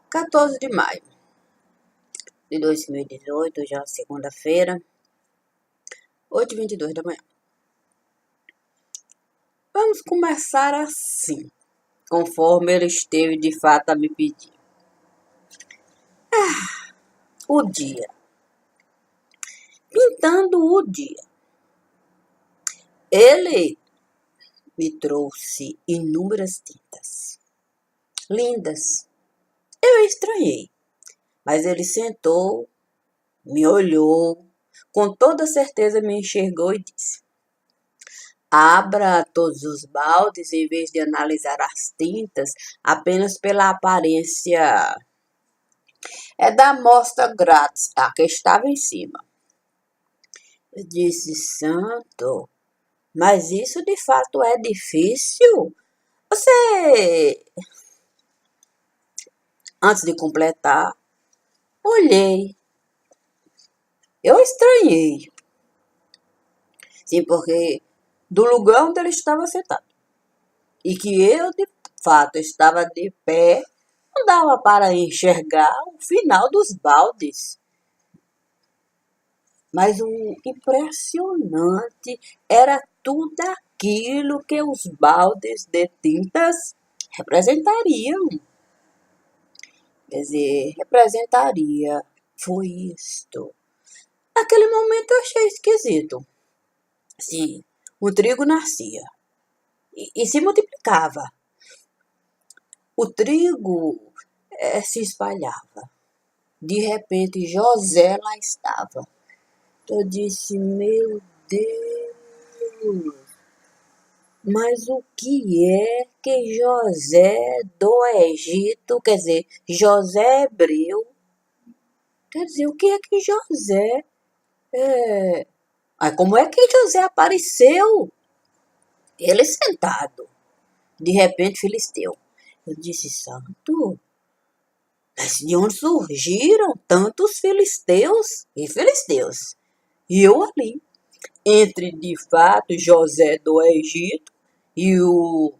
14 de maio de 2018, já segunda-feira, 8h22 da manhã. Vamos começar assim, conforme ele esteve de fato a me pedir. O dia. Pintando o dia. Ele me trouxe inúmeras tintas. Lindas. Eu estranhei. Mas ele sentou, me olhou, com toda certeza me enxergou e disse: abra todos os baldes em vez de analisar as tintas apenas pela aparência da amostra grátis, a que estava em cima. Eu disse: santo, mas isso de fato é difícil? Você... Antes de completar, olhei. Eu estranhei. Sim, porque do lugar onde ele estava sentado e que eu de fato estava de pé, não dava para enxergar o final dos baldes. Mas o impressionante era tudo aquilo que os baldes de tintas representariam. Quer dizer, representaria. Foi isto. Naquele momento eu achei esquisito. Sim, o trigo nascia e se multiplicava. O trigo se espalhava. De repente, José lá estava. Eu disse: meu Deus, mas o que é que José do Egito, quer dizer, José hebreu, quer dizer, o que é que José... como é que José apareceu? Ele sentado, de repente filisteu. Eu disse: santo, mas de onde surgiram tantos filisteus e filisteus? E eu ali, entre de fato José do Egito e o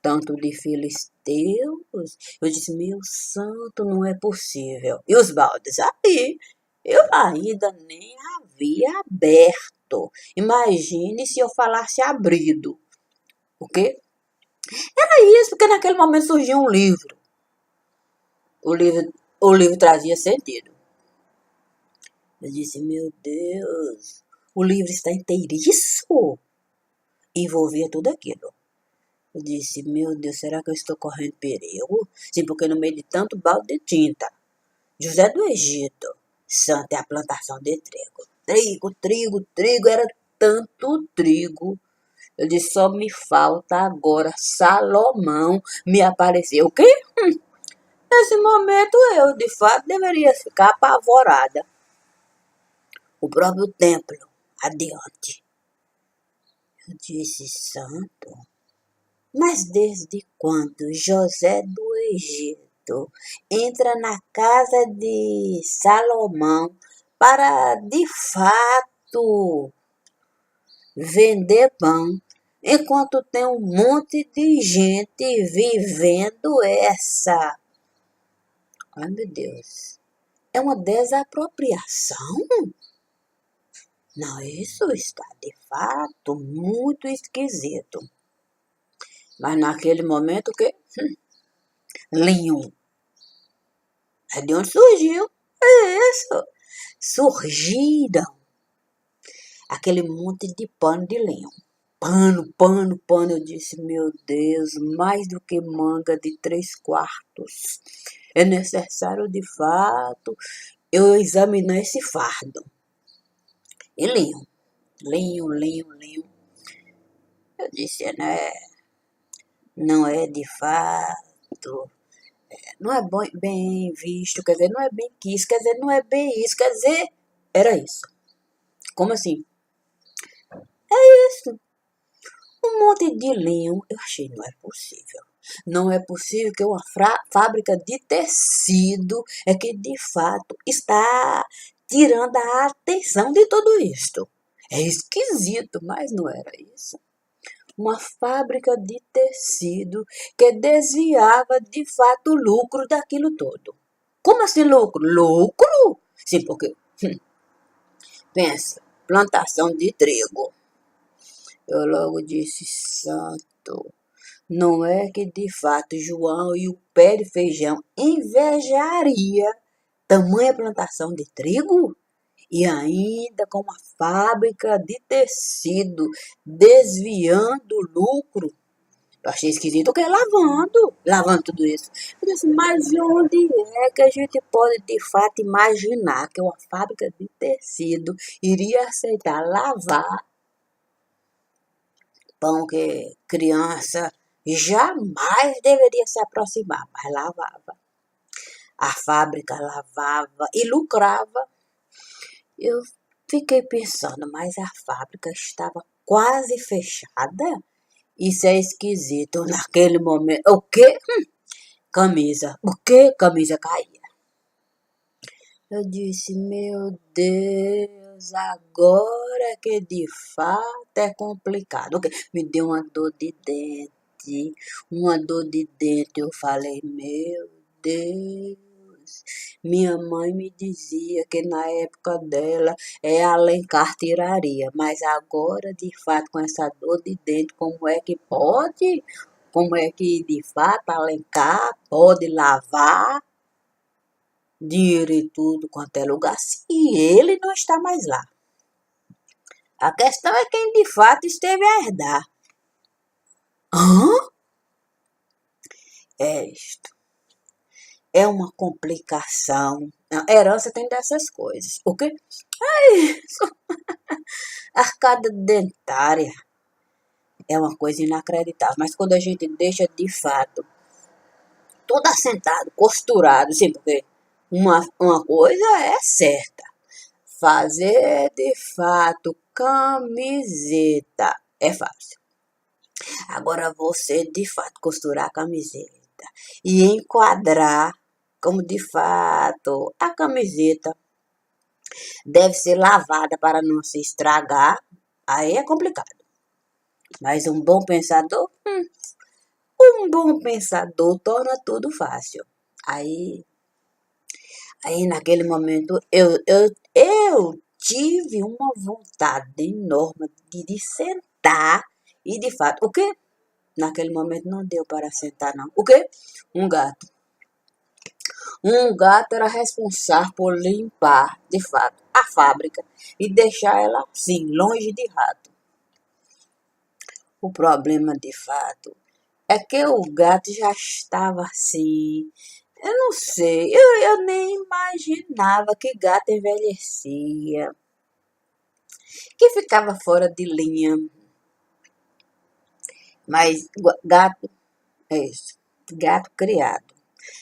tanto de filisteus, eu disse: meu santo, não é possível. E os baldes ali, eu ainda nem havia aberto. Imagine se eu falasse abrido. O quê? Era isso, porque naquele momento surgiu um livro. O livro trazia sentido. Eu disse: meu Deus, o livro está inteiriço. Envolvia tudo aquilo. Eu disse: meu Deus, será que eu estou correndo perigo? Sim, porque no meio de tanto balde de tinta, José do Egito, santo é a plantação de trigo. Trigo, trigo, trigo, era tanto trigo. Eu disse: só me falta agora Salomão me aparecer. O quê? Nesse momento eu, de fato, deveria ficar apavorada. O próprio templo, adiante. Eu disse: santo, mas desde quando José do Egito entra na casa de Salomão para, de fato, vender pão, enquanto tem um monte de gente vivendo essa... Ai, meu Deus, é uma desapropriação? Não, isso está de fato muito esquisito. Mas naquele momento, o quê? Linho. É de onde surgiu? É isso. Surgiram aquele monte de pano de linho. Pano, pano, pano. Eu disse: meu Deus, mais do que manga de 3/4. É necessário, de fato, eu examinar esse fardo. E linho. Linho, linho, linho. Eu disse: né? Não é de fato... Não é bem visto, quer dizer, não é bem que isso, quer dizer, não é bem isso, quer dizer, era isso. Como assim? É isso. Um monte de linho. Eu achei: não é possível. Não é possível que uma fábrica de tecido é que de fato está tirando a atenção de tudo isto. É esquisito, mas não era isso. uma fábrica de tecido que desviava de fato o lucro daquilo todo. Como assim lucro? Lucro? Sim, porque, pensa, plantação de trigo. Eu logo disse, santo, não é que de fato João e o pé de feijão invejaria tamanha plantação de trigo? E ainda com uma fábrica de tecido desviando o lucro. Eu achei esquisito, que lavando tudo isso. Eu disse, mas de onde é que a gente pode de fato imaginar que uma fábrica de tecido iria aceitar lavar pão que criança jamais deveria se aproximar, mas lavava. A fábrica lavava e lucrava. Eu fiquei pensando, mas a fábrica estava quase fechada? Isso é esquisito. Naquele momento, o quê? Camisa. O quê? Camisa caía. Eu disse, meu Deus, agora que de fato é complicado. Okay. Me deu uma dor de dente. Uma dor de dente. Eu falei, meu Deus. Minha mãe me dizia que na época dela Alencar tiraria. Mas agora, de fato, com essa dor de dente, como é que pode? Como é que, de fato, Alencar pode lavar dinheiro e tudo quanto é lugar se ele não está mais lá? A questão é quem de fato esteve a herdar. Hã? É isto. É uma complicação. A herança tem dessas coisas. O quê? Ai, arcada dentária é uma coisa inacreditável. Mas quando a gente deixa de fato tudo assentado, costurado, sim, porque uma coisa é certa. Fazer de fato camiseta é fácil. Agora você de fato costurar a camiseta e enquadrar como de fato a camiseta deve ser lavada para não se estragar, aí é complicado. Mas um bom pensador torna tudo fácil. Aí naquele momento eu tive uma vontade enorme de sentar e de fato, o quê? Naquele momento não deu para sentar não. O quê? Um gato. Um gato era responsável por limpar, de fato, a fábrica e deixar ela assim, longe de rato. O problema, de fato, é que o gato já estava assim. Eu não sei, eu nem imaginava que gato envelhecia, que ficava fora de linha. Mas gato é isso, gato criado.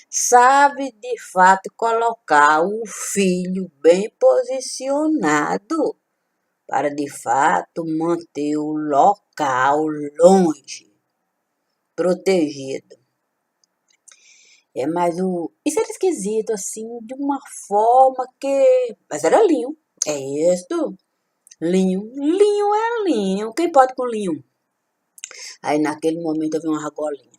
Sabe de fato colocar o filho bem posicionado para de fato manter o local longe, protegido. Isso era esquisito, assim, de uma forma que. Mas era linho. É isso? Linho. Linho é linho. Quem pode com linho? Aí naquele momento eu vi uma argolinha.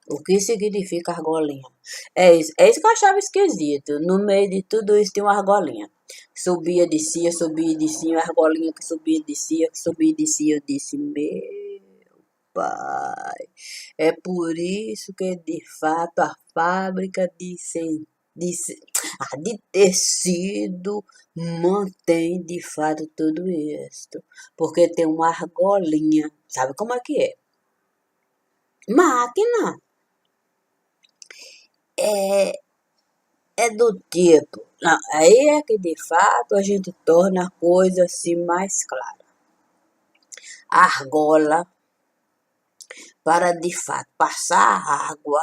O que significa argolinha? É isso que eu achava esquisito. No meio de tudo isso tinha uma argolinha. Subia, descia, uma argolinha que subia, descia, que subia, descia. Eu disse, meu pai. É por isso que, de fato, a fábrica de tecido mantém, de fato, tudo isso. Porque tem uma argolinha. Sabe como é que é? Máquina. É, é do tipo. Não, aí é que, de fato, a gente torna a coisa assim mais clara. A argola para de fato passar a água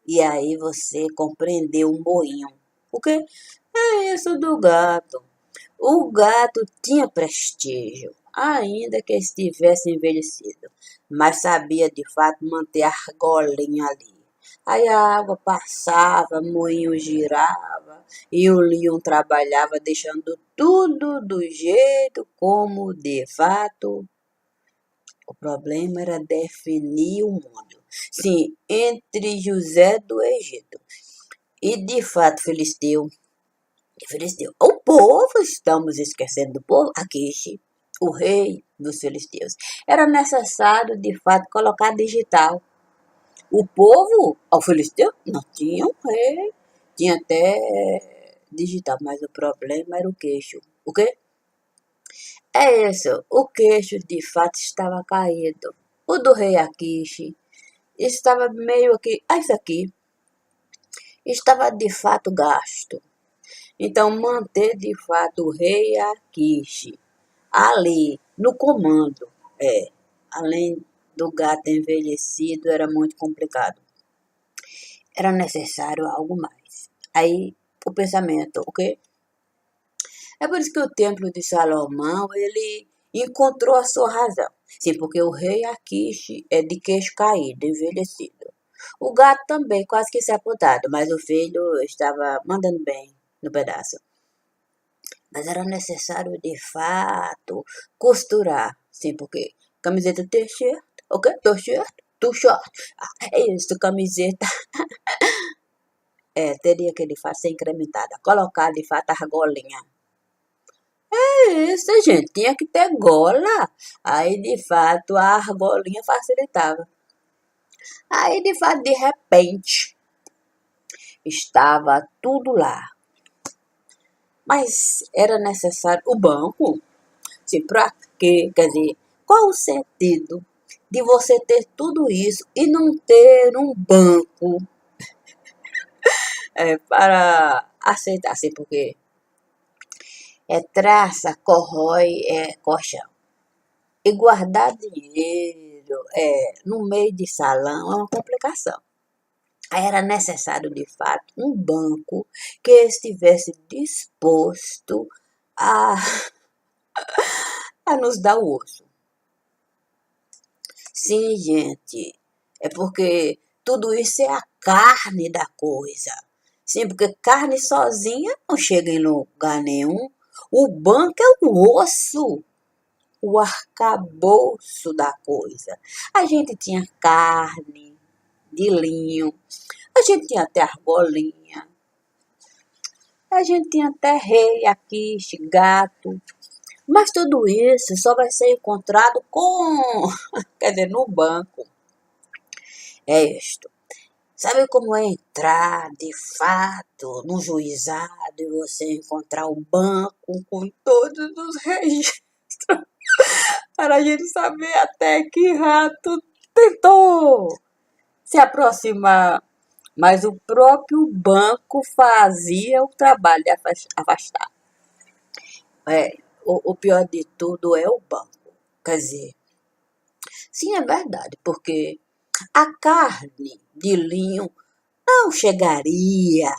e aí você compreendeu o moinho. Porque é isso do gato. O gato tinha prestígio, ainda que estivesse envelhecido, mas sabia de fato manter a argolinha ali. Aí a água passava, o moinho girava e o leão trabalhava, deixando tudo do jeito como de fato O problema era definir o mundo. Sim, entre José do Egito e de fato Filisteu. O povo, estamos esquecendo do povo, Aquixe, o rei dos filisteus. Era necessário, de fato, colocar digital. O povo, ao filisteu, não tinha um rei, tinha até digital, mas o problema era o queixo. O quê? É isso, o queixo de fato estava caído. O do rei Aquixe estava meio que, isso aqui, estava de fato gasto. Então, manter de fato o rei Aquixe ali no comando, além do gato envelhecido, era muito complicado. Era necessário algo mais. Aí, o pensamento, o quê? É por isso que o templo de Salomão, ele encontrou a sua razão. Sim, porque o rei Aquixe é de queixo caído, envelhecido. O gato também, quase que sepultado, mas o filho estava mandando bem no pedaço. Mas era necessário, de fato, costurar. Sim, porque camiseta t-shirt, ok? T-shirt. É isso, camiseta. Teria que, de fato, ser incrementada. Colocar, de fato, a argolinha. Isso, gente, tinha que ter gola. Aí, de fato, a argolinha facilitava. Aí, de fato, de repente, estava tudo lá. Mas era necessário o banco. Se pra quê? Quer dizer, qual o sentido de você ter tudo isso e não ter um banco para aceitar? Assim, porque traça, corrói, colchão. E guardar dinheiro no meio de salão é uma complicação. Aí era necessário, de fato, um banco que estivesse disposto a, a nos dar o osso. Sim, gente, é porque tudo isso é a carne da coisa. Sim, porque carne sozinha não chega em lugar nenhum. O banco é o osso, o arcabouço da coisa. A gente tinha carne de linho, a gente tinha até argolinha, a gente tinha até rei, aquixe, gato. Mas tudo isso só vai ser encontrado quer dizer, no banco. É isto. Sabe como é entrar, de fato, no juizado e você encontrar o banco com todos os registros? Para a gente saber até que rato tentou se aproximar. Mas o próprio banco fazia o trabalho de afastar. O pior de tudo é o banco. Quer dizer, sim, é verdade, porque a carne de linho não chegaria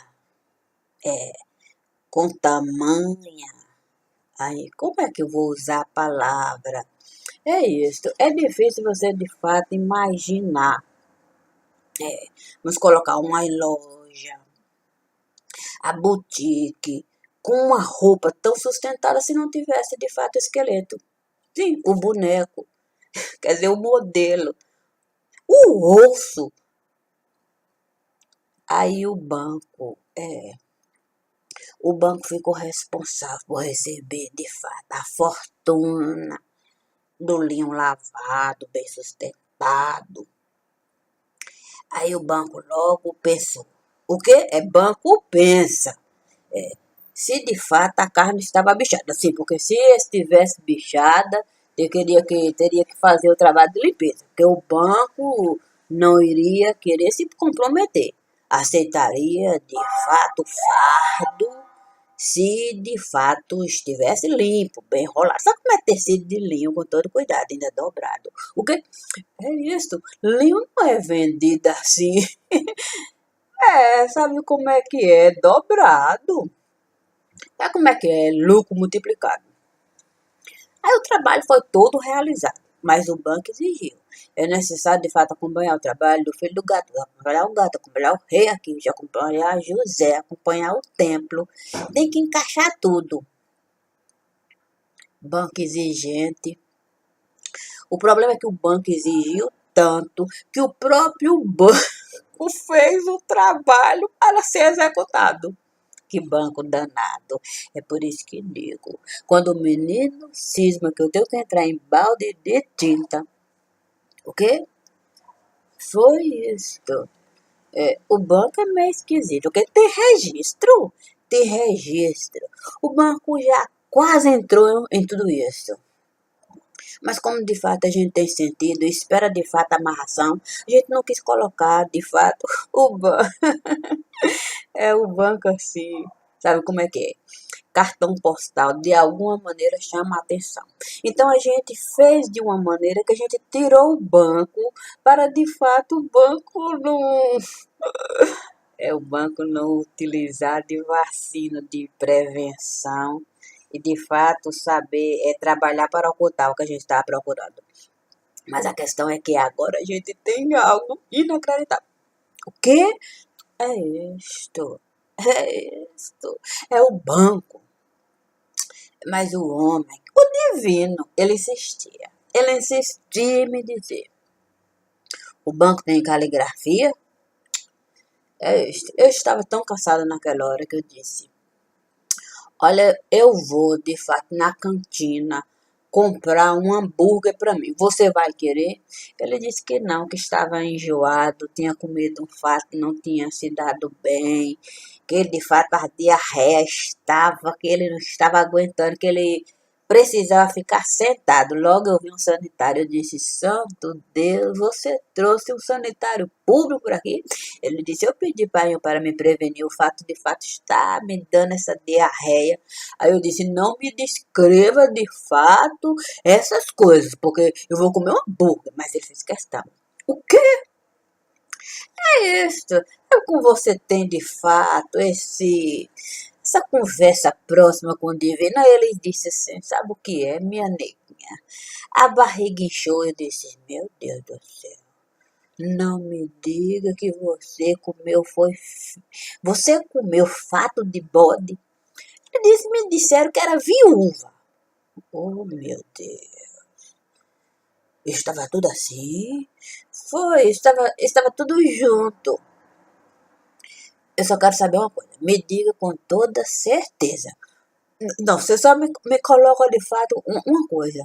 com tamanha. Aí, como é que eu vou usar a palavra? É isso. É difícil você de fato imaginar. Vamos colocar uma loja, a boutique, com uma roupa tão sustentada se não tivesse de fato esqueleto. Sim, o boneco, quer dizer, o modelo, o osso. Aí o banco ficou responsável por receber de fato a fortuna do linho lavado, bem sustentado. Aí o banco logo pensou. O quê? Banco pensa. Se de fato a carne estava bichada. Sim, porque se estivesse bichada, teria que fazer o trabalho de limpeza. Porque o banco não iria querer se comprometer. Aceitaria de fato o fardo se de fato estivesse limpo, bem enrolado. Sabe como é tecido de linho com todo cuidado, ainda dobrado? O que é isso? Linho não é vendido assim. Sabe como é que é? Dobrado. Sabe como é que é? Lucro multiplicado. Aí o trabalho foi todo realizado, mas o banco exigiu. É necessário, de fato, acompanhar o trabalho do filho do gato, acompanhar o gato, acompanhar o rei aqui, acompanhar José, acompanhar o templo. Tem que encaixar tudo. Banco exigente. O problema é que o banco exigiu tanto que o próprio banco fez o trabalho para ser executado. Que banco danado. É por isso que digo, quando o menino cisma que eu tenho que entrar em balde de tinta, o quê? Foi isto. O banco é meio esquisito, porque tem registro. Tem registro. O banco já quase entrou em tudo isso. Mas como de fato a gente tem sentido, espera de fato a amarração, a gente não quis colocar de fato o banco. É o banco assim, sabe como é que é? Cartão postal, de alguma maneira chama a atenção. Então a gente fez de uma maneira que a gente tirou o banco para de fato o banco não o banco não utilizar de vacina de prevenção e de fato saber trabalhar para ocultar o que a gente está procurando. Mas a questão é que agora a gente tem algo inacreditável. O que é isto? É isto. É o banco. Mas o homem, o divino, ele insistia. Ele insistia em me dizer: o banco tem caligrafia? Eu estava tão cansada naquela hora que eu disse: olha, eu vou de fato na cantina comprar um hambúrguer para mim. Você vai querer? Ele disse que não, que estava enjoado, tinha comido um fato, não tinha se dado bem, que ele de fato a diarreia estava, que ele não estava aguentando, que ele precisava ficar sentado. Logo eu vi um sanitário, eu disse: santo Deus, você trouxe um sanitário público por aqui? Ele disse: eu pedi para me prevenir, o fato de fato está me dando essa diarreia. Aí eu disse: não me descreva de fato essas coisas, porque eu vou comer um hambúrguer. Mas ele fez questão. O que é isso? É como você tem de fato essa conversa próxima com o divino? Aí ele disse assim: sabe o que é, minha neguinha? A barriga inchou. Eu disse: meu Deus do céu. Não me diga que você comeu fato de bode? Ele disse: me disseram que era viúva. Oh, meu Deus. Estava tudo assim? Foi, estava tudo junto. Eu só quero saber uma coisa. Me diga com toda certeza. Não, você só me coloca de fato uma coisa.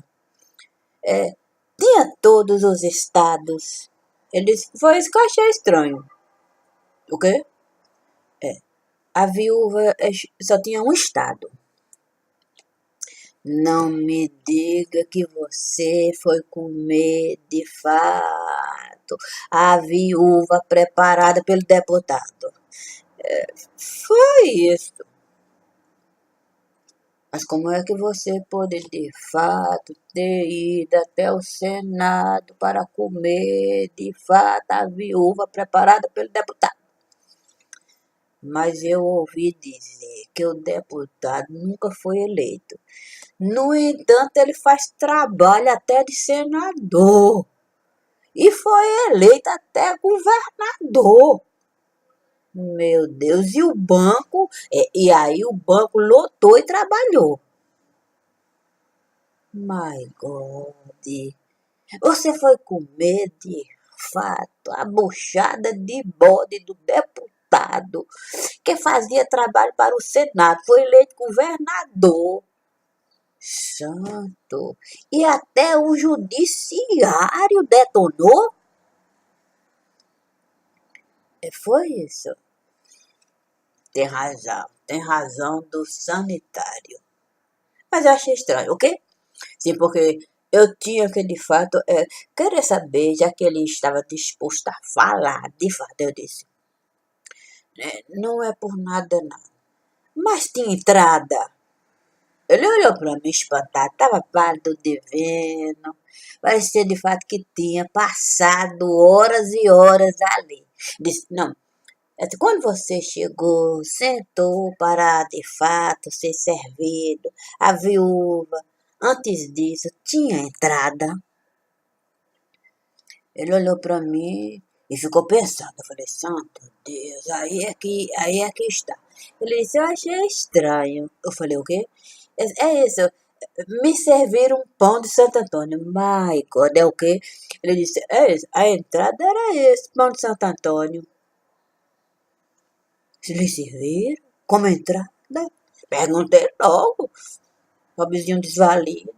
Tinha todos os estados. Ele disse: foi isso que eu achei estranho. O quê? A viúva só tinha um estado. Não me diga que você foi comer de fato a viúva preparada pelo deputado. Foi isso. Mas como é que você pode de fato ter ido até o Senado para comer de fato a viúva preparada pelo deputado? Mas eu ouvi dizer que o deputado nunca foi eleito. No entanto, ele faz trabalho até de senador. E foi eleito até governador. Meu Deus, e o banco? E aí o banco lotou e trabalhou. My God. Você foi comer de fato a buchada de bode do deputado que fazia trabalho para o Senado. Foi eleito governador. Santo! E até o judiciário detonou? Foi isso. Tem razão do sanitário. Mas eu achei estranho, o quê? Sim, porque eu tinha que, de fato, querer saber, já que ele estava disposto a falar, de fato, eu disse: não é por nada, não. Mas tinha entrada. Ele olhou para mim espantado, estava pálido de vendo. Parecia de fato que tinha passado horas e horas ali. Disse: não, quando você chegou, sentou para de fato ser servido, a viúva, antes disso, tinha entrada. Ele olhou para mim e ficou pensando. Eu falei: santo Deus, aí é que está. Ele disse: eu achei estranho. Eu falei: o quê? É isso. Me serviram um pão de Santo Antônio. My God, é o quê? Ele disse, a entrada era esse, pão de Santo Antônio. Se lhe serviram? Como entrada? Perguntei logo. Pobrezinho desvalido.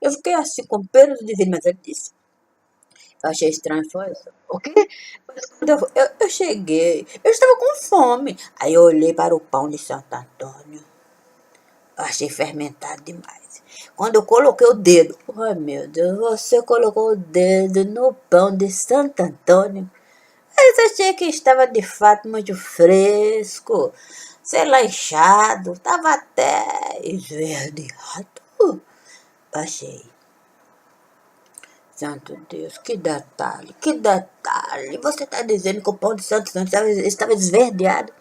Eu fiquei assim com pelo de vidro, mas ele disse. Eu achei estranho, foi isso. O quê? Mas quando eu cheguei, eu estava com fome. Aí eu olhei para o pão de Santo Antônio. Eu achei fermentado demais. Quando eu coloquei o dedo, ai meu Deus, você colocou o dedo no pão de Santo Antônio. Eu achei que estava de fato muito fresco, sei lá, inchado, estava até esverdeado. Achei. Santo Deus, que detalhe, que detalhe. Você está dizendo que o pão de Santo Antônio estava esverdeado?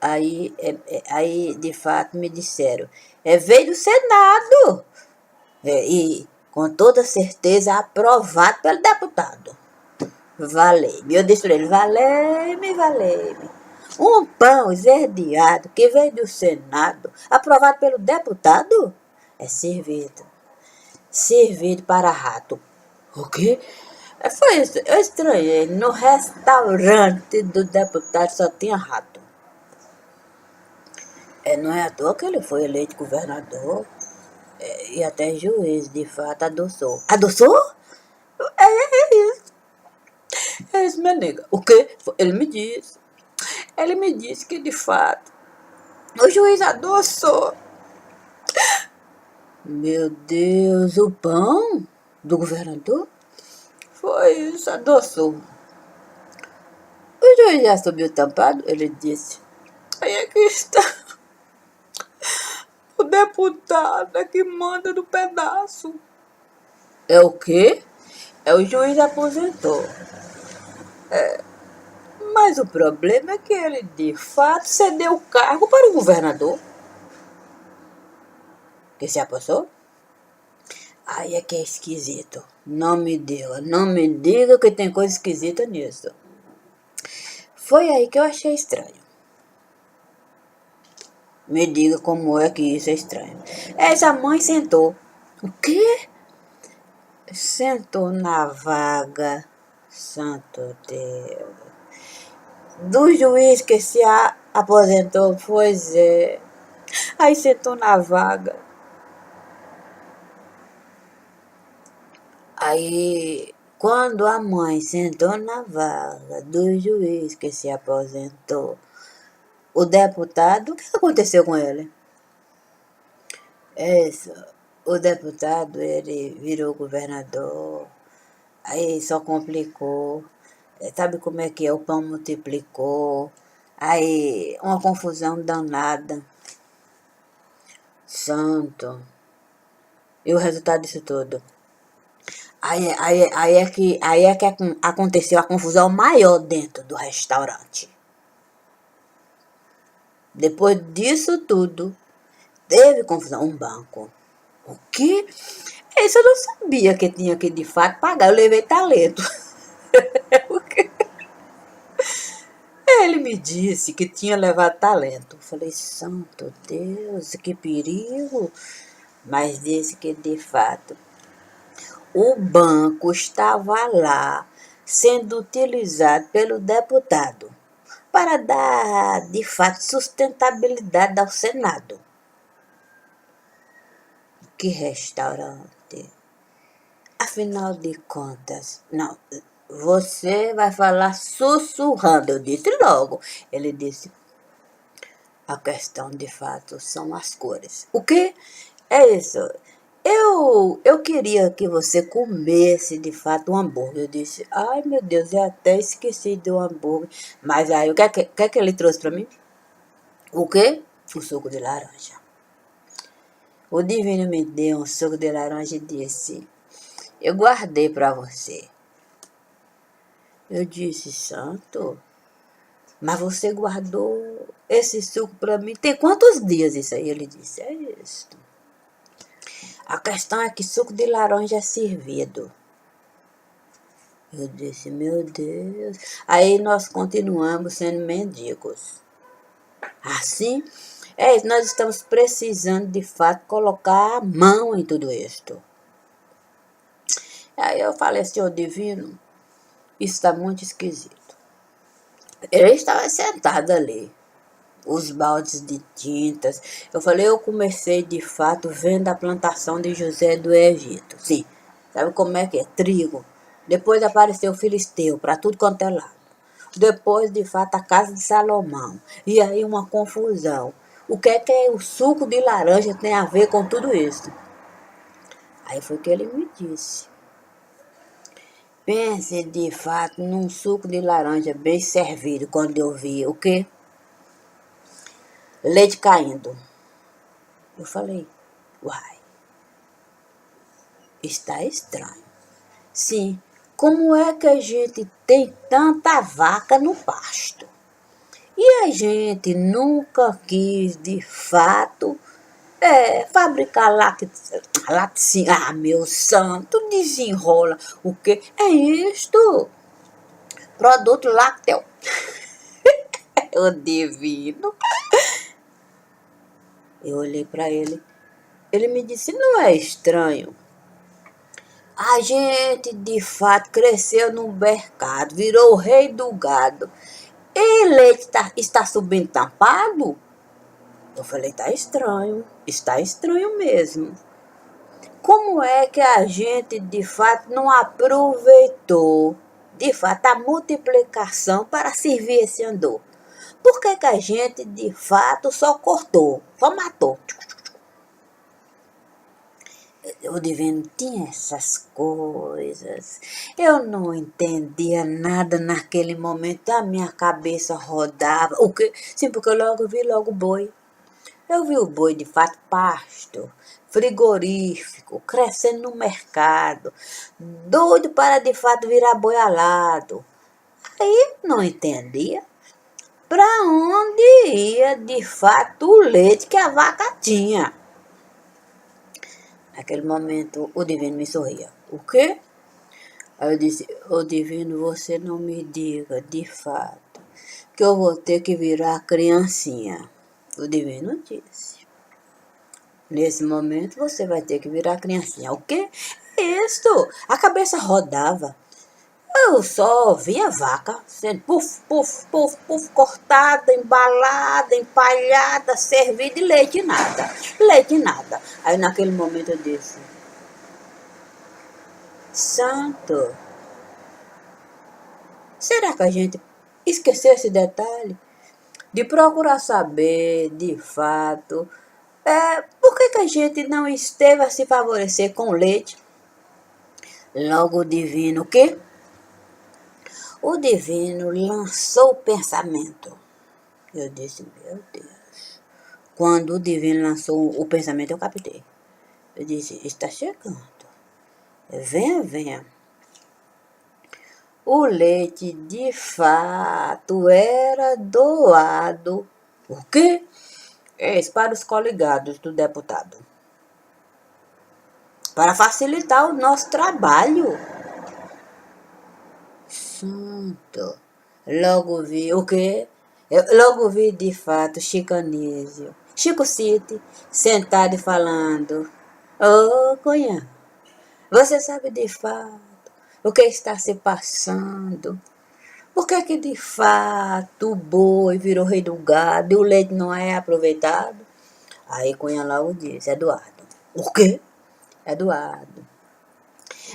Aí, de fato, me disseram, veio do Senado. E, com toda certeza, aprovado pelo deputado. Valei-me. Eu disse para ele, valei-me, valei-me. Um pão esverdeado que veio do Senado, aprovado pelo deputado, é servido. Servido para rato. O quê? Foi isso. Eu estranhei. No restaurante do deputado só tinha rato. Não é à toa que ele foi eleito governador e até juiz, de fato, adoçou. Adoçou? É isso. É isso, minha nega. O quê? Ele me disse. Ele me disse que, de fato, o juiz adoçou. Meu Deus, o pão do governador? Foi isso, adoçou. O juiz já subiu tampado? Ele disse. Aí é que está. O deputado é que manda no pedaço. É o quê? O juiz aposentou. Mas o problema é que ele, de fato, cedeu o cargo para o governador. Que se apossou? Aí é que é esquisito. Não me diga que tem coisa esquisita nisso. Foi aí que eu achei estranho. Me diga como é que isso é estranho. Essa mãe sentou. O quê? Sentou na vaga. Santo Deus. Do juiz que se aposentou, pois é. Aí sentou na vaga. Aí, quando a mãe sentou na vaga do juiz que se aposentou, o deputado, o que aconteceu com ele? Isso, o deputado, ele virou governador, aí só complicou. Sabe como é que é? O pão multiplicou, aí uma confusão danada. Santo. E o resultado disso tudo? Aí é que aconteceu a confusão maior dentro do restaurante. Depois disso tudo, teve confusão. Um banco. O quê? Isso eu não sabia que tinha que de fato pagar. Eu levei talento. Ele me disse que tinha levado talento. Eu falei, santo Deus, que perigo. Mas disse que de fato o banco estava lá sendo utilizado pelo deputado para dar, de fato, sustentabilidade ao Senado. Que restaurante! Afinal de contas, não, você vai falar sussurrando. Eu disse logo. Ele disse, a questão de fato são as cores. O quê? É isso. Eu queria que você comesse de fato um hambúrguer. Eu disse, ai meu Deus, eu até esqueci do hambúrguer. Mas aí, o que é que ele trouxe para mim? O quê? O suco de laranja. O divino me deu um suco de laranja e disse, eu guardei para você. Eu disse, santo, mas você guardou esse suco para mim? Tem quantos dias isso aí? Ele disse, é isso. A questão é que suco de laranja é servido. Eu disse, meu Deus. Aí nós continuamos sendo mendigos. Assim, Nós estamos precisando, de fato, colocar a mão em tudo isto. Aí eu falei, Senhor divino, isso está muito esquisito. Ele estava sentado ali, os baldes de tintas. Eu falei, eu comecei, de fato, vendo a plantação de José do Egito. Sim, sabe como é que é? Trigo. Depois apareceu o Filisteu, para tudo quanto é lado. Depois, de fato, a casa de Salomão. E aí uma confusão. O que é o suco de laranja tem a ver com tudo isso? Aí foi que ele me disse. Pense, de fato, num suco de laranja bem servido, quando eu vi o quê? Leite caindo. Eu falei, uai, está estranho. Sim, como é que a gente tem tanta vaca no pasto? E a gente nunca quis, de fato, fabricar laticínio. Ah, meu santo, desenrola. O que é isto? Produto lácteo. Eu divino. Eu olhei para ele. Ele me disse, não é estranho? A gente, de fato, cresceu no mercado, virou o rei do gado. E leite está subindo tampado? Eu falei, está estranho mesmo. Como é que a gente, de fato, não aproveitou, de fato, a multiplicação para servir esse andor? Por que a gente, de fato, só cortou, só matou? O divino tinha essas coisas. Eu não entendia nada naquele momento. A minha cabeça rodava. O quê? Sim, porque eu vi logo o boi. Eu vi o boi, de fato, pasto, frigorífico, crescendo no mercado, doido para, de fato, virar boi alado. Aí não entendia para onde ia, de fato, o leite que a vaca tinha. Naquele momento, o divino me sorria. O quê? Aí eu disse, ô divino, você não me diga, de fato, que eu vou ter que virar criancinha. O divino disse. Nesse momento, você vai ter que virar criancinha. O quê? Isso! A cabeça rodava. Eu só via vaca sendo puf, puf, puf, puf, cortada, embalada, empalhada, servida e leite nada. Leite nada. Aí naquele momento eu disse, santo, será que a gente esqueceu esse detalhe? De procurar saber, de fato, por que a gente não esteve a se favorecer com leite? Logo o divino, o quê? O divino lançou o pensamento. Eu disse, meu Deus. Quando o divino lançou o pensamento, eu captei. Eu disse, está chegando. Venha, venha. O leite, de fato, era doado. O quê? Para os coligados do deputado. Para facilitar o nosso trabalho. Santo. Logo vi o quê? Eu logo vi, de fato, Chico Anísio, Chico City, sentado e falando. Ô, Cunha, você sabe de fato o que está se passando? Por que de fato o boi virou rei do gado e o leite não é aproveitado? Aí Cunha logo disse, Eduardo. O quê?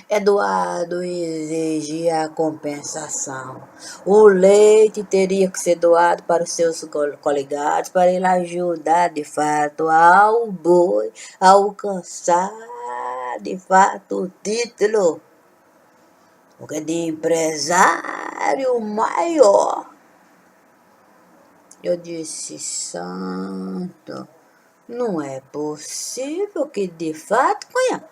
Eduardo exigia a compensação. O leite teria que ser doado para os seus coligados, para ele ajudar, de fato, ao boi a alcançar, de fato, o título. Porque de empresário maior. Eu disse, santo, não é possível que, de fato, Cunha,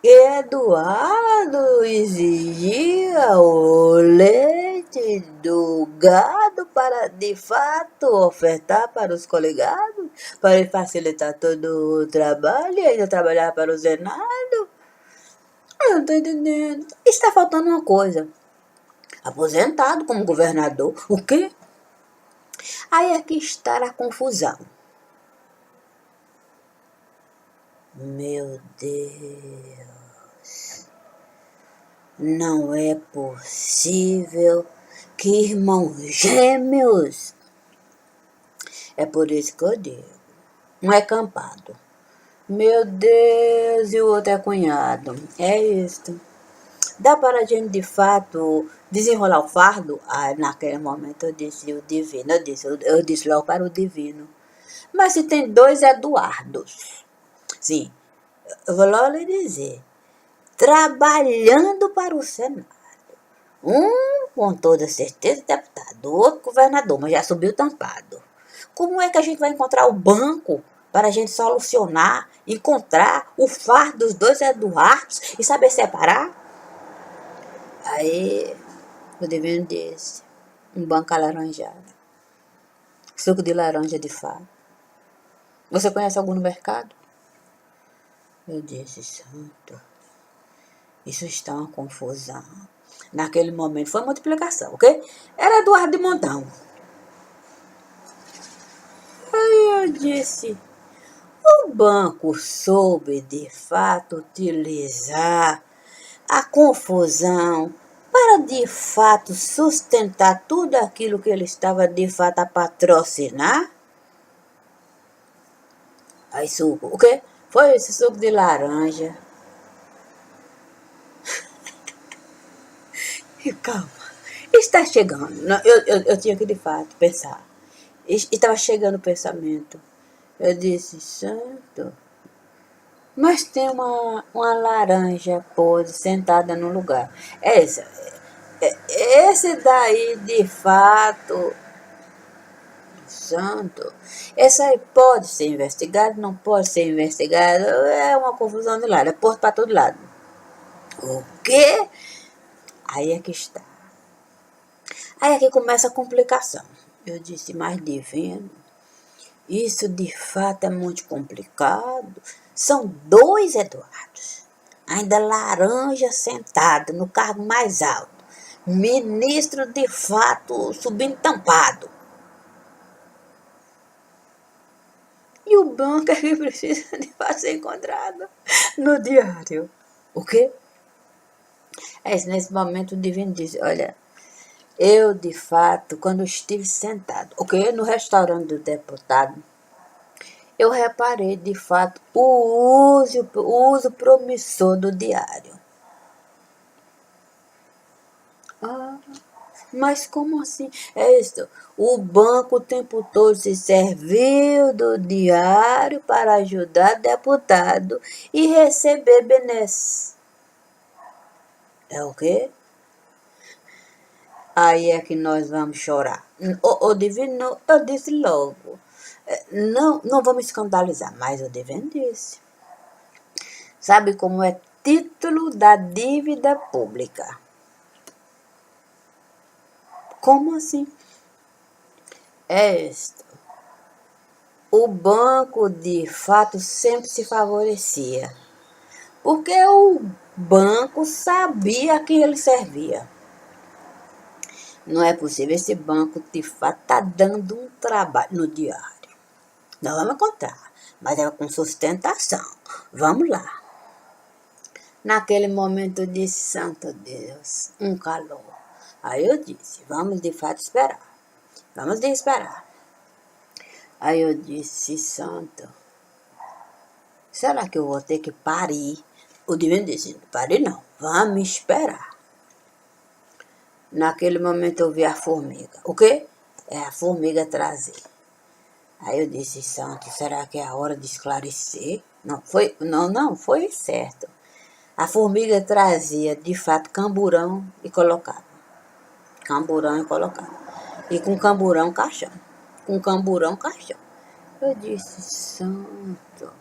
Eduardo exigia o leite do gado para, de fato, ofertar para os coligados, para facilitar todo o trabalho e ainda trabalhar para o Senado. Eu não estou entendendo. Está faltando uma coisa. Aposentado como governador. O quê? Aí é que está a confusão. Meu Deus, não é possível que irmãos gêmeos. É por isso que eu digo, um é campado. Meu Deus, e o outro é cunhado. É isso. Dá para a gente, de fato, desenrolar o fardo? Ah, naquele momento eu disse o divino. Eu disse logo para o divino. Mas se tem dois Eduardos, sim, eu vou logo lhe dizer, trabalhando para o Senado. Um, com toda certeza, deputado, o outro governador, mas já subiu tampado. Como é que a gente vai encontrar o banco para a gente solucionar, encontrar o fardo dos dois Eduardos e saber separar? Aí, o divino disse, um banco alaranjado, suco de laranja de fato. Você conhece algum no mercado? Eu disse, santo, isso está uma confusão. Naquele momento foi multiplicação, ok? Era Eduardo de Montão. Aí eu disse, o banco soube de fato utilizar a confusão para de fato sustentar tudo aquilo que ele estava de fato a patrocinar? Aí suco, o quê? Foi esse suco de laranja. E calma, está chegando. Não, eu tinha que de fato pensar. Estava chegando o pensamento. Eu disse, santo, mas tem uma laranja podre sentada no lugar. Esse daí, de fato, santo, esse aí pode ser investigado, não pode ser investigado, é uma confusão de lado, é porto para todo lado. O quê? Aí é que está. Aí é que começa a complicação. Eu disse, mas divino, isso de fato é muito complicado. São dois Eduardos, ainda laranja sentado no cargo mais alto. Ministro de fato subindo tampado. E o banco é que precisa de fato ser encontrado no diário. O quê? Nesse momento o divino diz, olha, eu de fato, quando estive sentado, ok, no restaurante do deputado, eu reparei de fato o uso promissor do diário. Ah, mas como assim? É isso. O banco o tempo todo se serviu do diário para ajudar deputado e receber benesses. É o quê? Aí é que nós vamos chorar. O divino, eu disse logo. Não vamos escandalizar, mas o divino disse. Sabe como é título da dívida pública? Como assim? O banco de fato sempre se favorecia, porque o banco sabia a quem ele servia. Não é possível, esse banco de fato está dando um trabalho no diário. Nós vamos encontrar, mas é com sustentação. Vamos lá. Naquele momento eu disse, santo Deus, um calor. Aí eu disse, vamos de fato esperar. Vamos de esperar. Aí eu disse, santo, será que eu vou ter que parir? O divino disse, pare não, vamos esperar. Naquele momento eu vi a formiga. O quê? É a formiga trazer. Aí eu disse, santo, será que é a hora de esclarecer? Não, foi certo. A formiga trazia, de fato, camburão e colocava. Camburão e colocava. E com camburão, caixão. Com camburão, caixão. Eu disse, santo,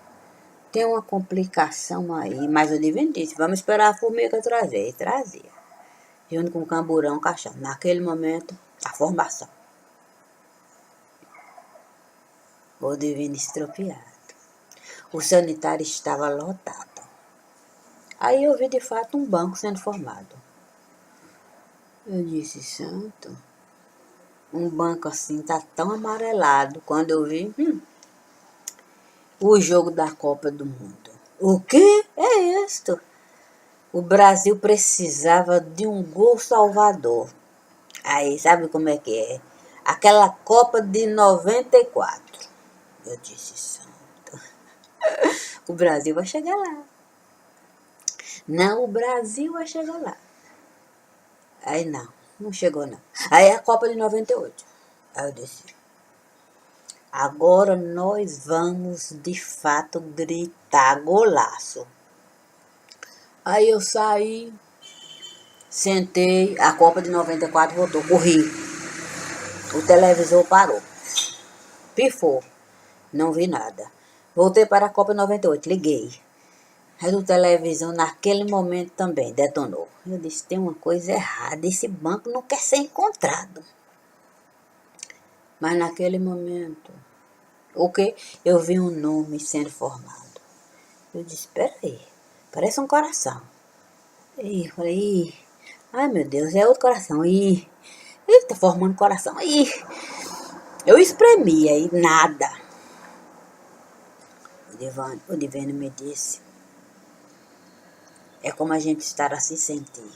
tem uma complicação aí. Mas o divino disse, vamos esperar a formiga trazer. E trazia. Junto com camburão, caixão. Naquele momento, a formação. O divino estropiado. O sanitário estava lotado. Aí eu vi de fato um banco sendo formado. Eu disse, santo, um banco assim tá tão amarelado. Quando eu vi, o jogo da Copa do Mundo. O que é isto? O Brasil precisava de um gol salvador. Aí, sabe como é que é? Aquela Copa de 94. Eu disse, santo, o Brasil vai chegar lá. Não, o Brasil vai chegar lá. Aí não chegou não. Aí é a Copa de 98. Aí eu disse, agora nós vamos de fato gritar golaço. Aí eu saí, sentei, a Copa de 94 voltou, corri. O televisor parou, pifou, não vi nada. Voltei para a Copa 98, liguei. Aí o televisor naquele momento também detonou. Eu disse, tem uma coisa errada, esse banco não quer ser encontrado. Mas naquele momento, o que? Eu vi um nome sendo formado. Eu disse, espera aí, parece um coração. E eu falei, ai meu Deus, é outro coração. Ele tá formando coração. Eu espremia e nada. O divino me disse, é como a gente estar a se sentir.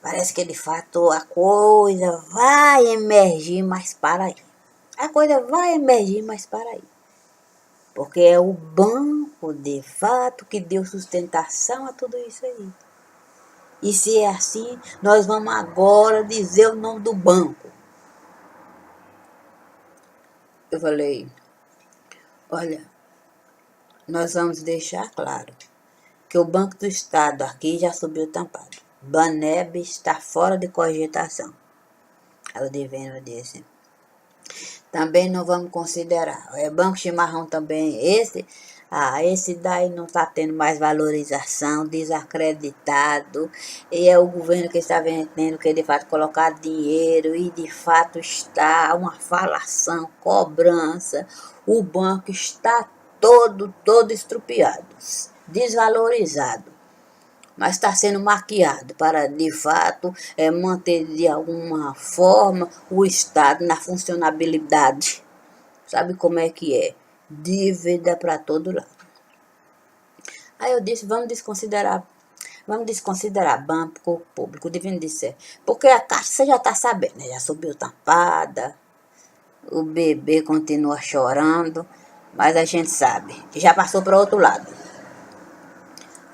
Parece que de fato a coisa vai emergir, mas para aí. A coisa vai emergir, mas para aí. Porque é o banco de fato que deu sustentação a tudo isso aí. E se é assim, nós vamos agora dizer o nome do banco. Eu falei, olha, nós vamos deixar claro que o Banco do Estado aqui já subiu tampado. Baneb está fora de cogitação. Aí o divino disse, também não vamos considerar. É Banco Chimarrão também, esse daí não está tendo mais valorização, desacreditado, e é o governo que está tendo que de fato colocar dinheiro, e de fato está uma falação, cobrança, o banco está todo estrupiado, desvalorizado. Mas está sendo maquiado para, de fato, manter de alguma forma o Estado na funcionabilidade. Sabe como é que é? Dívida para todo lado. Aí eu disse, vamos desconsiderar banco público. O divino disse, porque a Caixa, você já está sabendo, né? Já subiu tampada, o bebê continua chorando, mas a gente sabe que já passou para outro lado.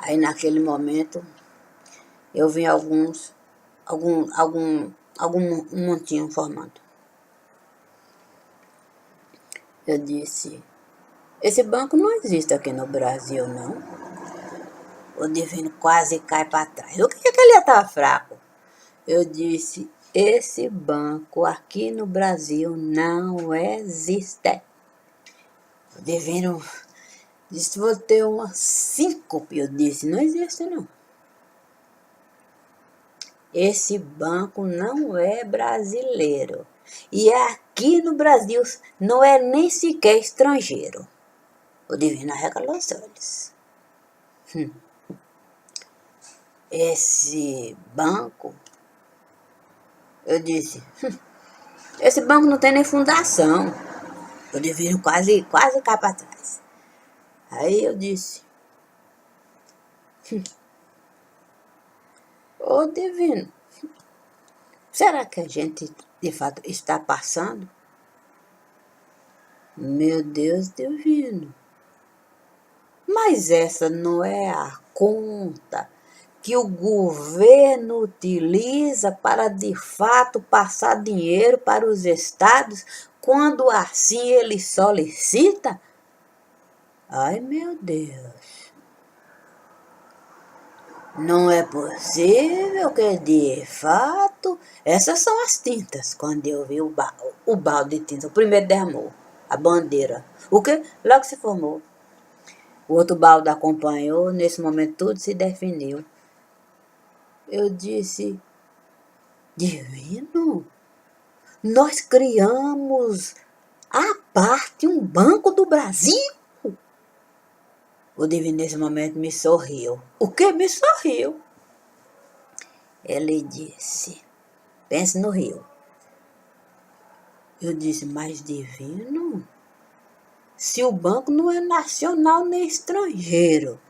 Aí naquele momento, eu vi algum montinho formando. Eu disse, esse banco não existe aqui no Brasil, não. O divino quase cai para trás. O que ele já estava fraco? Eu disse, esse banco aqui no Brasil não existe. O divino disse, vou ter uma síncope. Eu disse, não existe não. Esse banco não é brasileiro. E aqui no Brasil não é nem sequer estrangeiro. O divino arregalou os olhos. Esse banco, eu disse, esse banco não tem nem fundação. O divino quase cai para trás. Aí eu disse, ô divino, será que a gente de fato está passando? Meu Deus divino. Mas essa não é a conta que o governo utiliza para de fato passar dinheiro para os estados quando assim ele solicita? Ai meu Deus. Não é possível que de fato essas são as tintas. Quando eu vi o balde de tinta, o primeiro derramou, a bandeira. O que? Logo se formou. O outro balde acompanhou, nesse momento tudo se definiu. Eu disse, divino, nós criamos à parte um Banco do Brasil? O divino nesse momento me sorriu. O que me sorriu? Ele disse, pense no rio. Eu disse, mas divino, Se o banco não é nacional nem estrangeiro,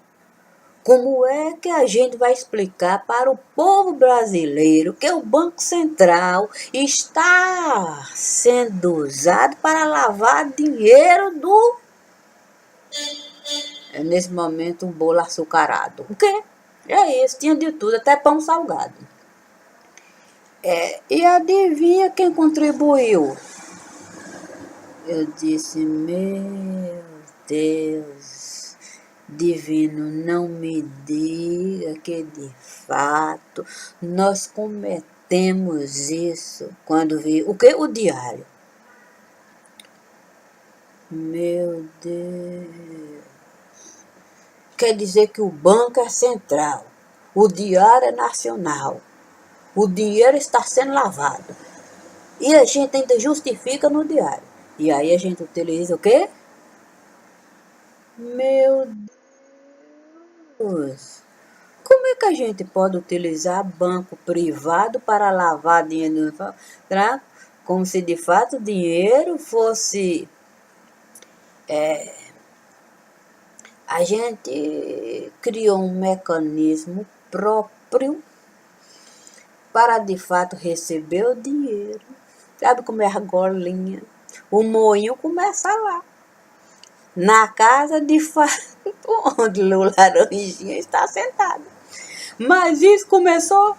como é que a gente vai explicar para o povo brasileiro que o Banco Central está sendo usado para lavar dinheiro nesse momento, um bolo açucarado? O quê? É isso, tinha de tudo, até pão salgado. E adivinha quem contribuiu? Eu disse, meu Deus, divino, não me diga que de fato nós cometemos isso quando vi o que? O diário. Meu Deus. Quer dizer que o banco é central, o diário é nacional, o dinheiro está sendo lavado. E a gente ainda justifica no diário. E aí a gente utiliza o quê? Meu Deus! Como é que a gente pode utilizar banco privado para lavar dinheiro? Como se de fato o dinheiro fosse... A gente criou um mecanismo próprio para de fato receber o dinheiro. Sabe como é a argolinha? O moinho começa lá. Na casa de fato onde o laranjinha está sentado. Mas isso começou...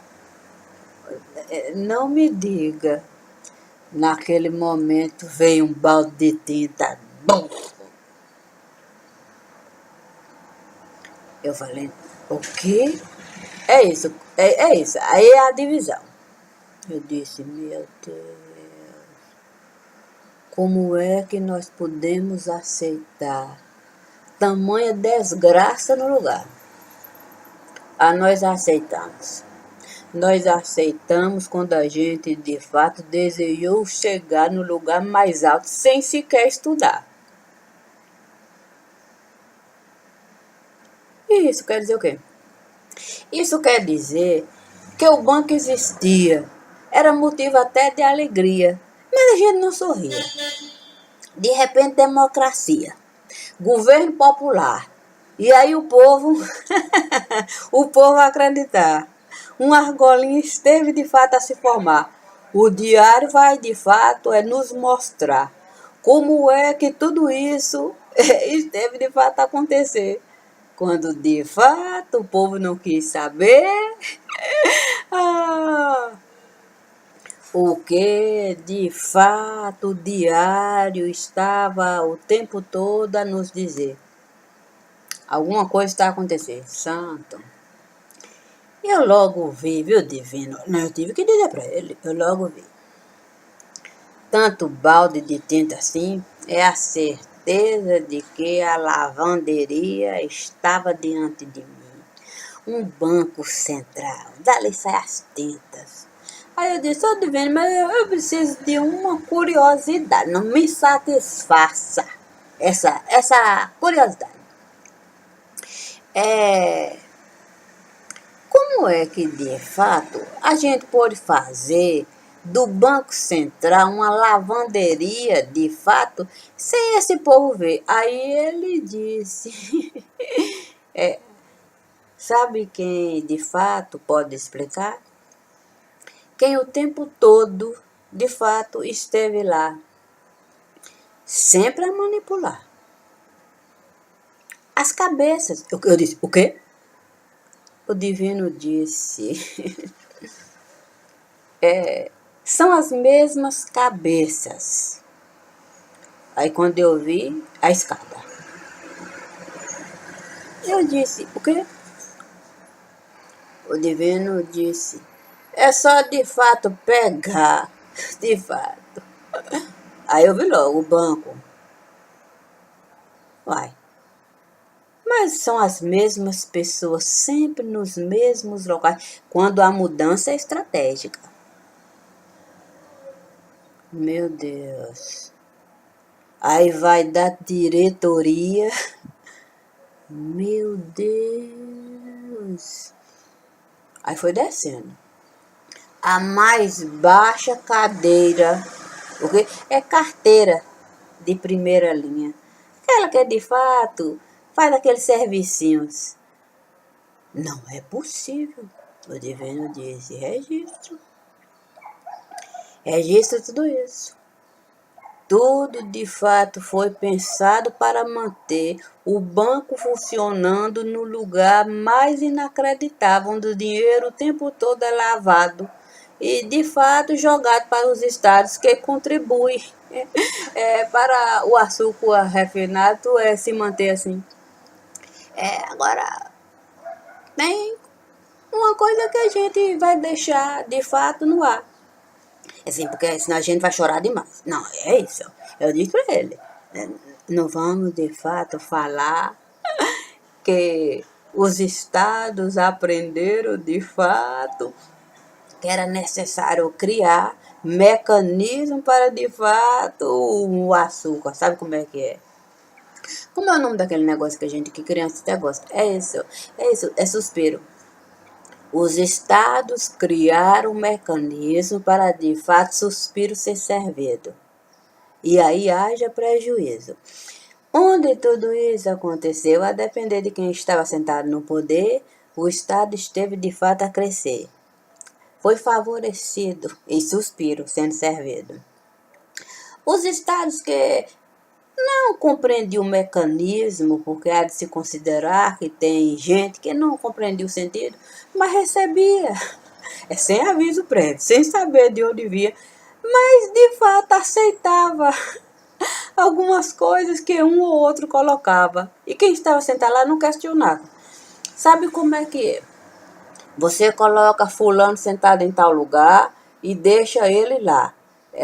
Não me diga. Naquele momento veio um balde de tinta. Bum! Eu falei, o quê? É isso, é isso. Aí é a divisão. Eu disse, meu Deus, como é que nós podemos aceitar tamanha desgraça no lugar? Nós aceitamos. Nós aceitamos quando a gente, de fato, desejou chegar no lugar mais alto sem sequer estudar. E isso quer dizer o quê? Isso quer dizer que o banco existia. Era motivo até de alegria. Mas a gente não sorria. De repente, democracia. Governo popular. E aí o povo, o povo acreditar. Uma argolinha esteve de fato a se formar. O diário vai de fato nos mostrar como é que tudo isso esteve de fato a acontecer. Quando de fato o povo não quis saber o que de fato o diário estava o tempo todo a nos dizer. Alguma coisa está acontecendo, santo. Eu logo vi, viu, divino? Não, eu tive que dizer para ele, eu logo vi. Tanto balde de tinta assim, é a certeza de que a lavanderia estava diante de mim. Um banco central, dali sai as tintas. Aí eu disse, divino, mas eu preciso de uma curiosidade, não me satisfaça essa curiosidade. Como é que, de fato, a gente pode fazer do Banco Central uma lavanderia, de fato, sem esse povo ver? Aí ele disse, sabe quem, de fato, pode explicar? Quem o tempo todo, de fato, esteve lá, sempre a manipular. As cabeças. Eu disse, o quê? O divino disse, são as mesmas cabeças. Aí quando eu vi, a escada. Eu disse, o quê? O divino disse, é só de fato pegar, de fato. Aí eu vi logo o banco. Uai. Mas são as mesmas pessoas, sempre nos mesmos locais, quando a mudança é estratégica. Meu Deus. Aí vai dar diretoria. Meu Deus. Aí foi descendo. A mais baixa cadeira, porque é carteira de primeira linha. Ela que de fato faz aqueles servicinhos. Não é possível. O divino disse, registro. Registra tudo isso. Tudo de fato foi pensado para manter o banco funcionando no lugar mais inacreditável, onde o dinheiro o tempo todo é lavado e de fato jogado para os estados que contribuem para o açúcar refinado se manter assim. Agora, tem uma coisa que a gente vai deixar de fato no ar. Assim, porque senão a gente vai chorar demais. Não, é isso. Eu disse pra ele. Não vamos de fato falar que os estados aprenderam de fato que era necessário criar mecanismo para de fato o açúcar. Sabe como é que é? Como é o nome daquele negócio que criança até gosta? É isso, é suspiro. Os estados criaram um mecanismo para de fato suspiro ser servido. E aí haja prejuízo. Onde tudo isso aconteceu, a depender de quem estava sentado no poder, o Estado esteve de fato a crescer. Foi favorecido e suspiro sendo servido. Os estados que não compreendiam o mecanismo, porque há de se considerar que tem gente que não compreendia o sentido, mas recebia, sem aviso prévio, sem saber de onde via, mas de fato aceitava algumas coisas que um ou outro colocava. E quem estava sentado lá não questionava. Sabe como é que é? Você coloca fulano sentado em tal lugar e deixa ele lá.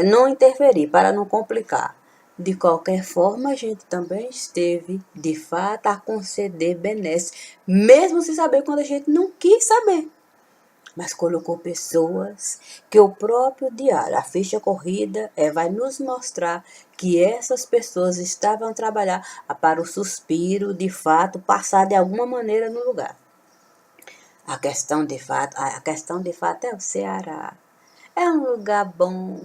Não interferir, para não complicar. De qualquer forma, a gente também esteve, de fato, a conceder benesses, mesmo sem saber quando a gente não quis saber. Mas colocou pessoas que o próprio diário, a ficha corrida, vai nos mostrar que essas pessoas estavam a trabalhar para o suspiro, de fato, passar de alguma maneira no lugar. A questão de fato é o Ceará. É um lugar bom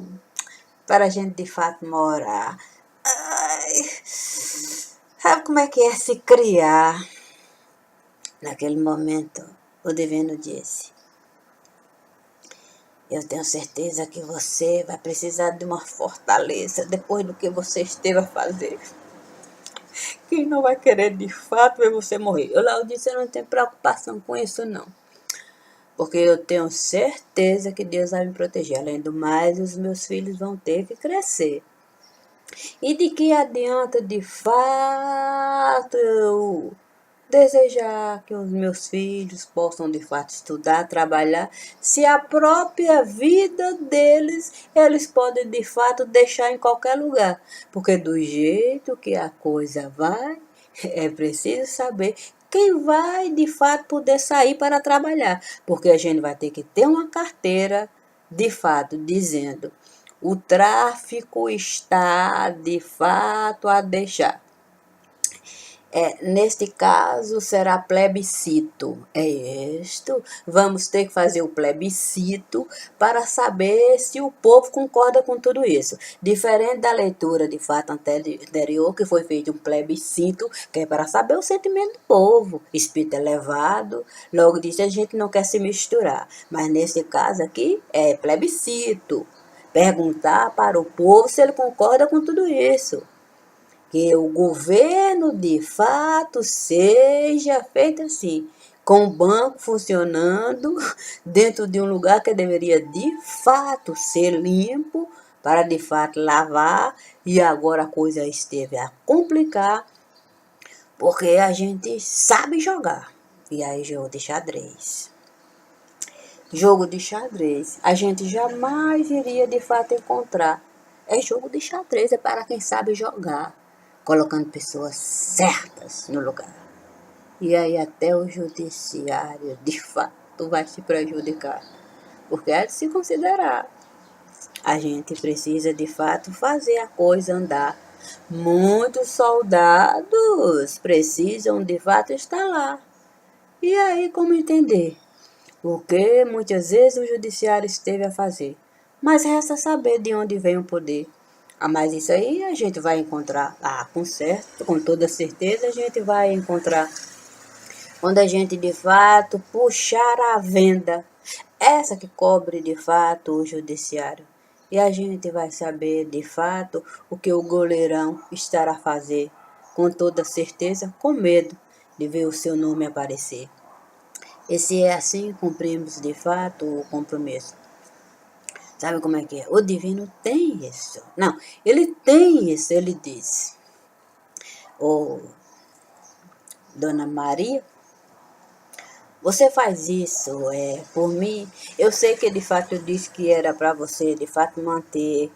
para a gente de fato morar. Ai, sabe como é que é se criar? Naquele momento, o divino disse: eu tenho certeza que você vai precisar de uma fortaleza depois do que você esteve a fazer. Quem não vai querer de fato ver você morrer? Eu disse, eu não tenho preocupação com isso não. Porque eu tenho certeza que Deus vai me proteger. Além do mais, os meus filhos vão ter que crescer. E de que adianta de fato eu desejar que os meus filhos possam de fato estudar, trabalhar, se a própria vida deles, eles podem de fato deixar em qualquer lugar. Porque do jeito que a coisa vai, é preciso saber quem vai de fato poder sair para trabalhar. Porque a gente vai ter que ter uma carteira de fato dizendo: o tráfico está de fato a deixar. Neste caso, será plebiscito. Vamos ter que fazer o plebiscito para saber se o povo concorda com tudo isso. Diferente da leitura de fato anterior, que foi feito um plebiscito, que é para saber o sentimento do povo. Espírito elevado, logo disse, a gente não quer se misturar. Mas nesse caso aqui, é plebiscito. Perguntar para o povo se ele concorda com tudo isso. Que o governo de fato seja feito assim, com o banco funcionando dentro de um lugar que deveria de fato ser limpo, para de fato lavar, e agora a coisa esteve a complicar, porque a gente sabe jogar. E aí jogo de xadrez. Jogo de xadrez, a gente jamais iria de fato encontrar. É jogo de xadrez, é para quem sabe jogar, colocando pessoas certas no lugar. E aí até o judiciário, de fato, vai se prejudicar. Porque é de se considerar. A gente precisa, de fato, fazer a coisa andar. Muitos soldados precisam, de fato, estar lá. E aí, como entender? Porque muitas vezes o judiciário esteve a fazer. Mas resta saber de onde vem o poder. Mas isso aí a gente vai encontrar, com certo, com toda certeza a gente vai encontrar quando a gente de fato puxar a venda, essa que cobre de fato o judiciário. E a gente vai saber de fato o que o goleirão estará a fazer, com toda certeza, com medo de ver o seu nome aparecer. E se é assim, cumprimos de fato o compromisso. Sabe como é que é? O divino tem isso. Não, ele tem isso, ele diz. Ô, Dona Maria, você faz isso por mim. Eu sei que de fato eu disse que era para você de fato manter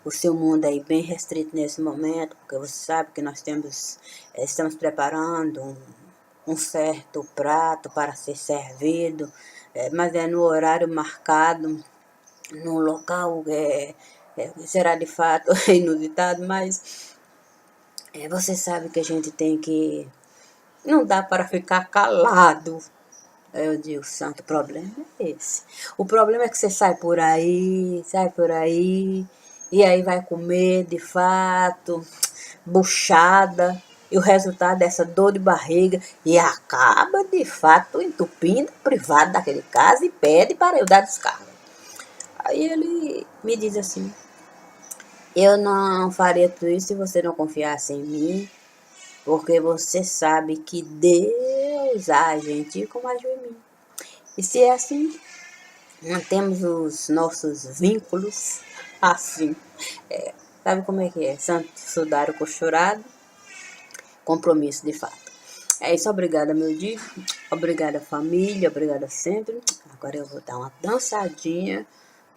o seu mundo aí bem restrito nesse momento, porque você sabe que nós estamos preparando um certo prato para ser servido, mas é no horário marcado, num local será de fato inusitado, mas você sabe que a gente tem que. Não dá para ficar calado. Eu digo, santo, o problema é esse. O problema é que você sai por aí, e aí vai comer de fato, buchada, e o resultado dessa dor de barriga, e acaba de fato entupindo o privado daquele caso e pede para eu dar descarga. Aí ele me diz assim, eu não faria tudo isso se você não confiasse em mim, porque você sabe que Deus age em ti como agiu em mim. E se é assim, mantemos os nossos vínculos assim. Sabe como é que é? Santo Sudário Costurado, compromisso de fato. É isso, obrigada, meu dia. Obrigada, família. Obrigada sempre. Agora eu vou dar uma dançadinha,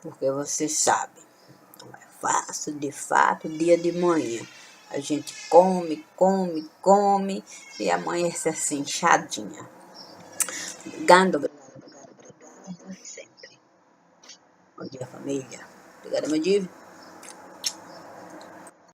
porque você sabe, não é fácil, de fato, dia de manhã. A gente come, come, come e amanhece assim, inchadinha. Obrigada, obrigada, obrigada, obrigada, sempre. Bom dia, família. Obrigada, meu dia.